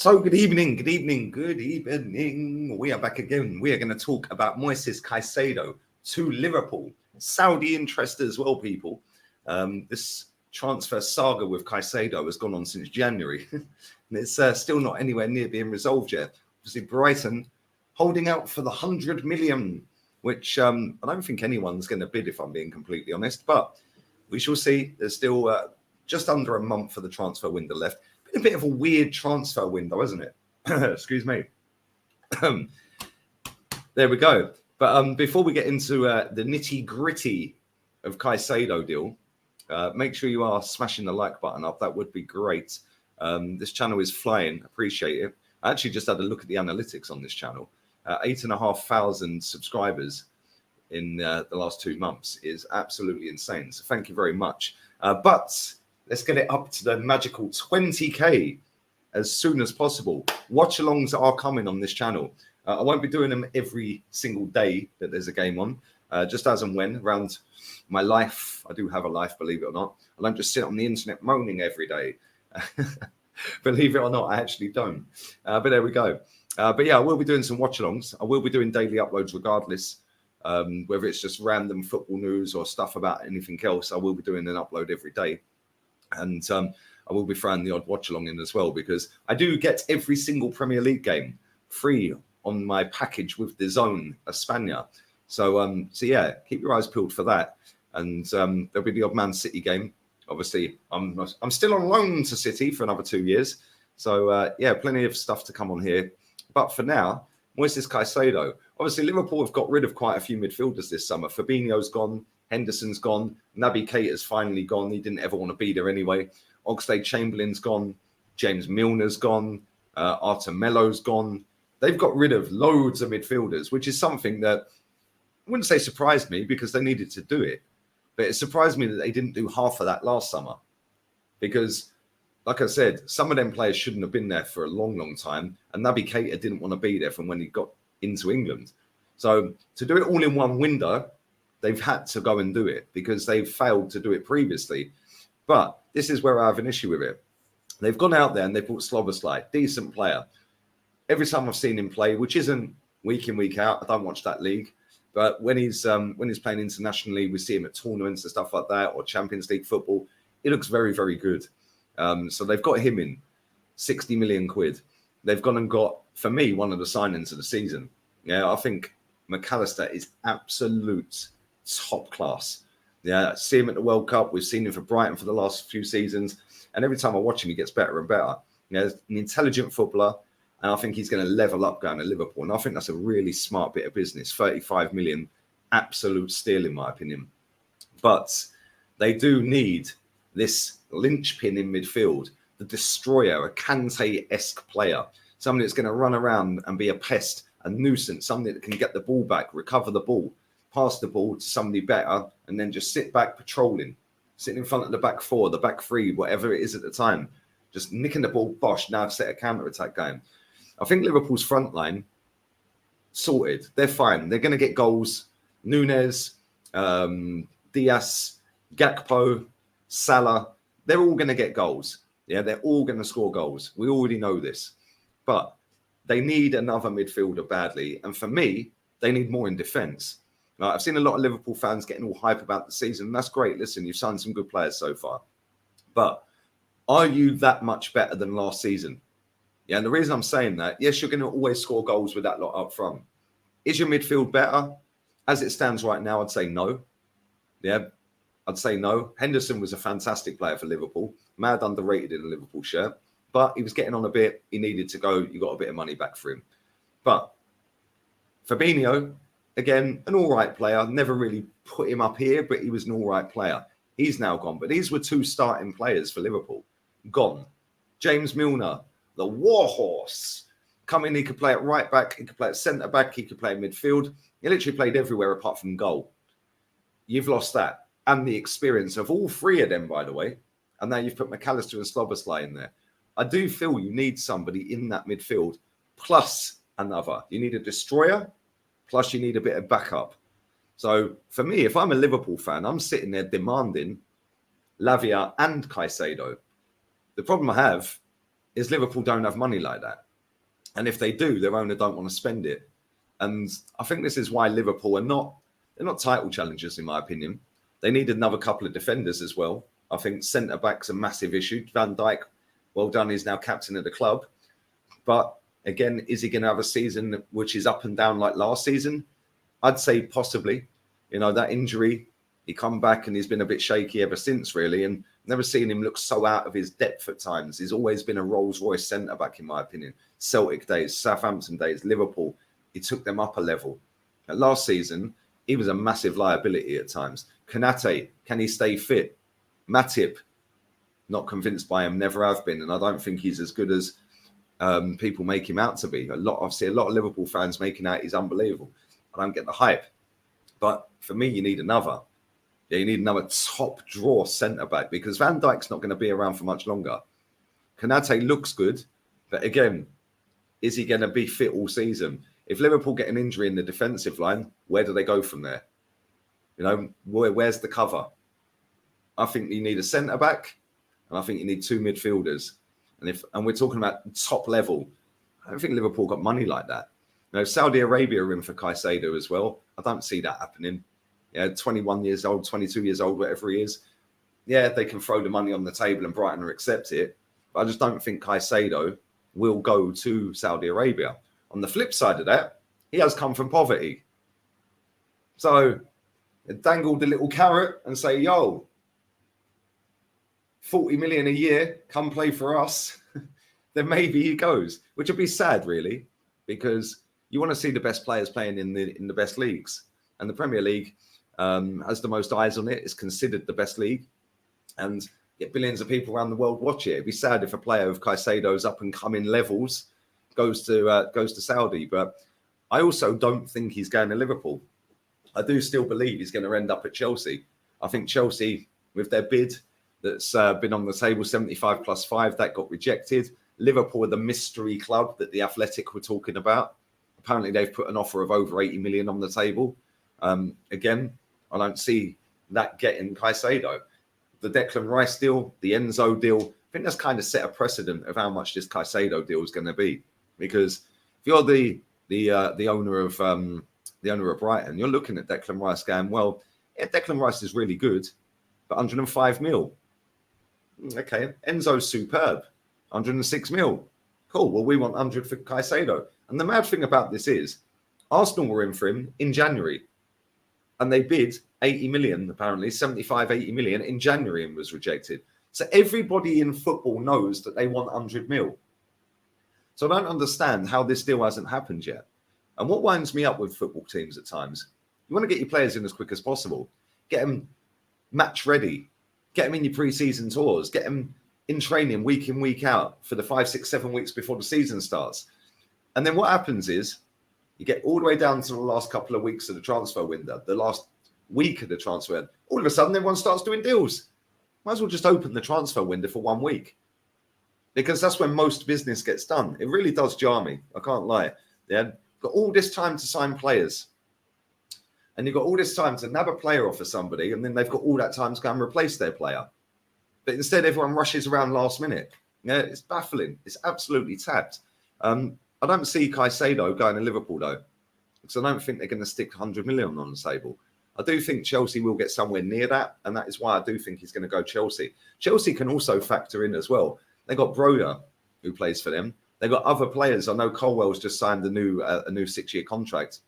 So good evening. We are back again. We are going to talk about Moises Caicedo to Liverpool. Saudi interest as well, people. This transfer saga with Caicedo has gone on since January. And it's still not anywhere near being resolved yet. Obviously, Brighton holding out for the 100 million, which I don't think anyone's going to bid, if I'm being completely honest. But we shall see. There's still just under a month for the transfer window left. Been a bit of a weird transfer window, isn't it? Excuse me. There we go. But before we get into the nitty-gritty of Caicedo deal, make sure you are smashing the like button up. That would be great. This channel is flying. Appreciate it. I actually just had a look at the analytics on this channel. 8,500 subscribers in the last 2 months is absolutely insane. So thank you very much. But let's get it up to the magical 20K as soon as possible. Watch-alongs are coming on this channel. I won't be doing them every single day that there's a game on, just as and when around my life. I do have a life, believe it or not. I don't just sit on the internet moaning every day. Believe it or not, I actually don't. But there we go. But yeah, I will be doing some watch-alongs. I will be doing daily uploads regardless, whether it's just random football news or stuff about anything else. I will be doing an upload every day. And I will be throwing the odd watch-along in as well, because I do get every single Premier League game free on my package with the Zone España. So yeah, keep your eyes peeled for that. And there'll be the odd Man City game. Obviously, I'm still on loan to City for another 2 years. So yeah, plenty of stuff to come on here. But for now, Moises Caicedo. Obviously, Liverpool have got rid of quite a few midfielders this summer. Fabinho's gone. Henderson's gone. Naby Keita's finally gone. He didn't ever want to be there anyway. Oxlade-Chamberlain's gone. James Milner's gone. Arthur Melo's gone. They've got rid of loads of midfielders, which is something that I wouldn't say surprised me, because they needed to do it. But it surprised me that they didn't do half of that last summer. Because, like I said, some of them players shouldn't have been there for a long, long time. And Naby Keita didn't want to be there from when he got into England. So to do it all in one window, they've had to go and do it, because they've failed to do it previously. But this is where I have an issue with it. They've gone out there and they brought Szoboszlai, decent player. Every time I've seen him play, which isn't week in, week out, I don't watch that league. But when he's playing internationally, we see him at tournaments and stuff like that, or Champions League football. He looks very, very good. So they've got him in 60 million quid. They've gone and got, for me, one of the signings of the season. Yeah, I think McAllister is absolute top class. Yeah, see him at the World Cup. We've seen him for Brighton for the last few seasons. And every time I watch him, he gets better and better. You know, an intelligent footballer. And I think he's going to level up going to Liverpool. And I think that's a really smart bit of business. 35 million, absolute steal, in my opinion. But they do need this linchpin in midfield, the destroyer, a Kante-esque player, somebody that's going to run around and be a pest, a nuisance, somebody that can get the ball back, recover the ball, pass the ball to somebody better, and then just sit back patrolling, sitting in front of the back four, the back three, whatever it is at the time, just nicking the ball, bosh, now I've set a counter-attack going. I think Liverpool's front line, sorted. They're fine. They're going to get goals. Núñez, Diaz, Gakpo, Salah, they're all going to get goals. Yeah, they're all going to score goals. We already know this. But they need another midfielder badly. And for me, they need more in defence. I've seen a lot of Liverpool fans getting all hype about the season. And that's great. Listen, you've signed some good players so far. But are you that much better than last season? Yeah, and the reason I'm saying that, yes, you're going to always score goals with that lot up front. Is your midfield better? As it stands right now, I'd say no. Yeah, I'd say no. Henderson was a fantastic player for Liverpool. Mad underrated in a Liverpool shirt. But he was getting on a bit. He needed to go. You got a bit of money back for him. But Fabinho, again, an all right player. Never really put him up here, but he was an all right player. He's now gone. But these were two starting players for Liverpool. Gone. James Milner, the warhorse. Come in, he could play at right back. He could play at centre back. He could play midfield. He literally played everywhere apart from goal. You've lost that. And the experience of all three of them, by the way. And now you've put McAllister and Szoboszlai in there. I do feel you need somebody in that midfield, plus another. You need a destroyer, plus you need a bit of backup. So for me, if I'm a Liverpool fan, I'm sitting there demanding Lavia and Caicedo. The problem I have is Liverpool don't have money like that. And if they do, their owner don't want to spend it. And I think this is why Liverpool they're not title challengers, in my opinion. They need another couple of defenders as well. I think centre-back's a massive issue. Van Dijk, well done, he's now captain of the club. But again, is he going to have a season which is up and down like last season? I'd say possibly. That injury, he come back and he's been a bit shaky ever since, really. And never seen him look so out of his depth at times. He's always been a Rolls-Royce centre-back, in my opinion. Celtic days, Southampton days, Liverpool, he took them up a level. Last season, he was a massive liability at times. Konate, can he stay fit? Matip, not convinced by him, never have been. And I don't think he's as good as people make him out to be. I've seen a lot of Liverpool fans making out he's unbelievable. I don't get the hype. But for me, you need another. Yeah, you need another top draw centre-back because Van Dijk's not going to be around for much longer. Konate looks good, but again, is he going to be fit all season? If Liverpool get an injury in the defensive line, where do they go from there? Where's the cover? I think you need a centre-back, and I think you need two midfielders. And we're talking about top level, I don't think Liverpool got money like that. Saudi Arabia are in for Caicedo as well. I don't see that happening. 21 years old, 22 years old, whatever he is. Yeah, they can throw the money on the table and Brighton will accept it. But I just don't think Caicedo will go to Saudi Arabia. On the flip side of that, he has come from poverty. So dangle the little carrot and say, yo, 40 million a year, come play for us. Then maybe he goes, which would be sad, really, because you want to see the best players playing in the best leagues. And the Premier League has the most eyes on it. It's considered the best league. And get billions of people around the world watch it. It'd be sad if a player of Caicedo's up and coming levels goes to Saudi. But I also don't think he's going to Liverpool. I do still believe he's going to end up at Chelsea. I think Chelsea, with their bid that's been on the table, 75 plus 5, that got rejected. Liverpool are the mystery club that the Athletic were talking about. Apparently, they've put an offer of over 80 million on the table. Again, I don't see that getting Caicedo. The Declan Rice deal, the Enzo deal, I think that's kind of set a precedent of how much this Caicedo deal is going to be. Because if you're the owner of Brighton, you're looking at Declan Rice going, well, yeah, Declan Rice is really good, but 105 mil. Okay, Enzo's superb, 106 mil. Cool. Well, we want 100 for Caicedo. And the mad thing about this is, Arsenal were in for him in January, and they bid 80 million, apparently 75, 80 million in January, and was rejected. So everybody in football knows that they want 100 mil. So I don't understand how this deal hasn't happened yet. And what winds me up with football teams at times, you want to get your players in as quick as possible. Get them match ready. Get them in your pre-season tours. Get them in training week in, week out for the 5, 6, 7 weeks before the season starts. And then what happens is you get all the way down to the last couple of weeks of the transfer window, the last week of the transfer window. All of a sudden, everyone starts doing deals. Might as well just open the transfer window for 1 week, because that's when most business gets done. It really does jar me. I can't lie. Yeah, got all this time to sign players, and you've got all this time to nab a player off of somebody, and then they've got all that time to go and replace their player. But instead, everyone rushes around last minute. Yeah, it's baffling. It's absolutely tapped. I don't see Caicedo going to Liverpool, though, because I don't think they're going to stick 100 million on the table. I do think Chelsea will get somewhere near that, and that is why I do think he's going to go Chelsea. Chelsea can also factor in as well. They got Broder, who plays for them. They got other players. I know Colwell's just signed a new 6-year contract,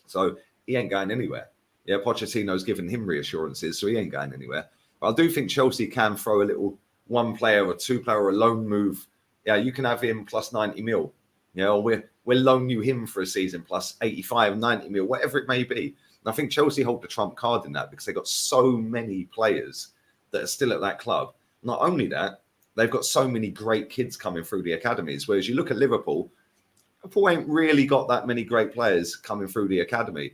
so he ain't going anywhere. Yeah, Pochettino's given him reassurances, so he ain't going anywhere. But I do think Chelsea can throw a little one player or two player or a loan move. Yeah, you can have him plus 90 mil. We'll loan you him for a season plus 85, 90 mil, whatever it may be. And I think Chelsea hold the trump card in that because they've got so many players that are still at that club. Not only that, they've got so many great kids coming through the academies. Whereas you look at Liverpool ain't really got that many great players coming through the academy.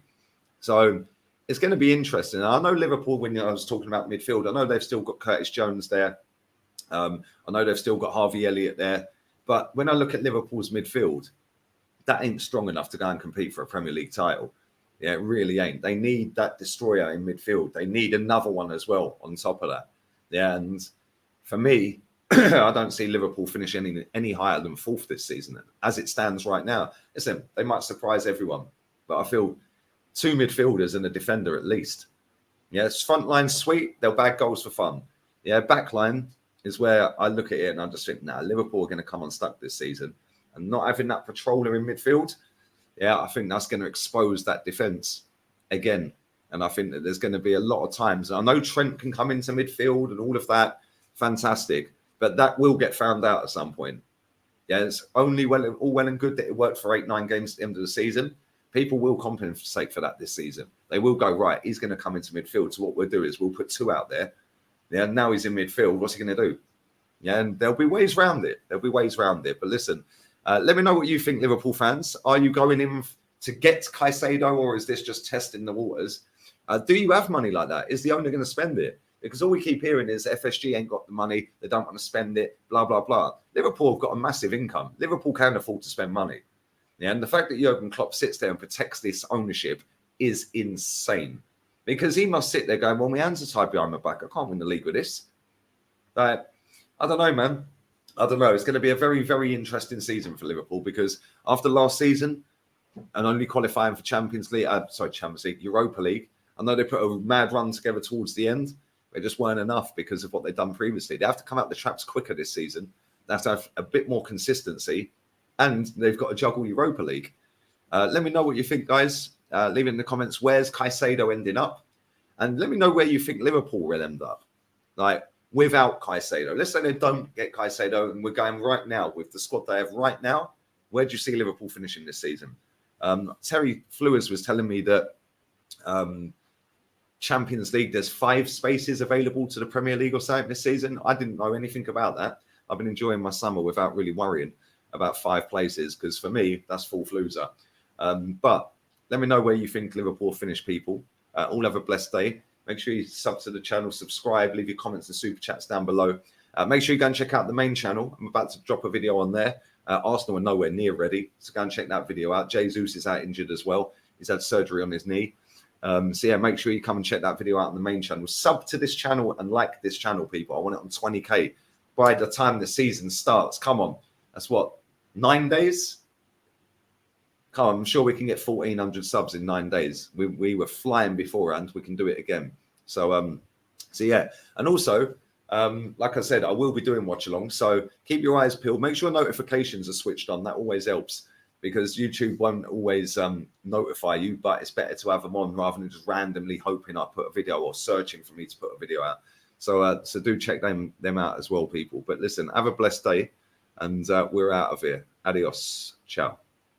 So it's going to be interesting. And I know Liverpool, when I was talking about midfield, I know they've still got Curtis Jones there. I know they've still got Harvey Elliott there. But when I look at Liverpool's midfield, that ain't strong enough to go and compete for a Premier League title. Yeah, it really ain't. They need that destroyer in midfield. They need another one as well on top of that. Yeah, and for me, I don't see Liverpool finishing any higher than 4th this season. As it stands right now, listen, they might surprise everyone, but I feel 2 midfielders and a defender at least. Yes, front line's sweet. They'll bag goals for fun. Yeah, back line is where I look at it and I just think, Liverpool are going to come unstuck this season. And not having that patroller in midfield, I think that's going to expose that defence again. And I think that there's going to be a lot of times. I know Trent can come into midfield and all of that. Fantastic. But that will get found out at some point. Yeah, it's only all well and good that it worked for 8-9 games at the end of the season. People will compensate for that this season. They will go, right, he's going to come into midfield. So what we'll do is we'll put 2 out there. Yeah, now he's in midfield. What's he going to do? Yeah, and there'll be ways around it. But listen, let me know what you think, Liverpool fans. Are you going in to get Caicedo, or is this just testing the waters? Do you have money like that? Is the owner going to spend it? Because all we keep hearing is FSG ain't got the money. They don't want to spend it, blah, blah, blah. Liverpool have got a massive income. Liverpool can afford to spend money. Yeah, and the fact that Jurgen Klopp sits there and protects this ownership is insane. Because he must sit there going, well, my hands are tied behind my back. I can't win the league with this. I don't know, man. I don't know. It's going to be a very, very interesting season for Liverpool because after last season and only qualifying for Champions League, Europa League, I know they put a mad run together towards the end. They just weren't enough because of what they've done previously. They have to come out the traps quicker this season. They have to have a bit more consistency, and they've got to juggle Europa League. Let me know what you think, guys. Leave it in the comments. Where's Caicedo ending up? And let me know where you think Liverpool will end up, like without Caicedo. Let's say they don't get Caicedo, and we're going right now with the squad they have right now. Where do you see Liverpool finishing this season? Terry Flewers was telling me that Champions League, there's 5 spaces available to the Premier League or something this season. I didn't know anything about that. I've been enjoying my summer without really worrying about 5 places because for me, that's full floozer. But let me know where you think Liverpool finish, people. All have a blessed day. Make sure you sub to the channel, subscribe, leave your comments and super chats down below. Make sure you go and check out the main channel. I'm about to drop a video on there. Arsenal are nowhere near ready, so go and check that video out. Jesus is out injured as well. He's had surgery on his knee. Make sure you come and check that video out on the main channel. Sub to this channel and like this channel, people. I want it on 20k by the time the season starts. Come on. That's what, 9 days? Come on, I'm sure we can get 1,400 subs in 9 days. We were flying beforehand. We can do it again. So yeah. And also, like I said, I will be doing watch along. So keep your eyes peeled. Make sure notifications are switched on. That always helps. Because YouTube won't always notify you, but it's better to have them on rather than just randomly hoping I put a video or searching for me to put a video out. So do check them out as well, people. But listen, have a blessed day, and we're out of here. Adios. Ciao.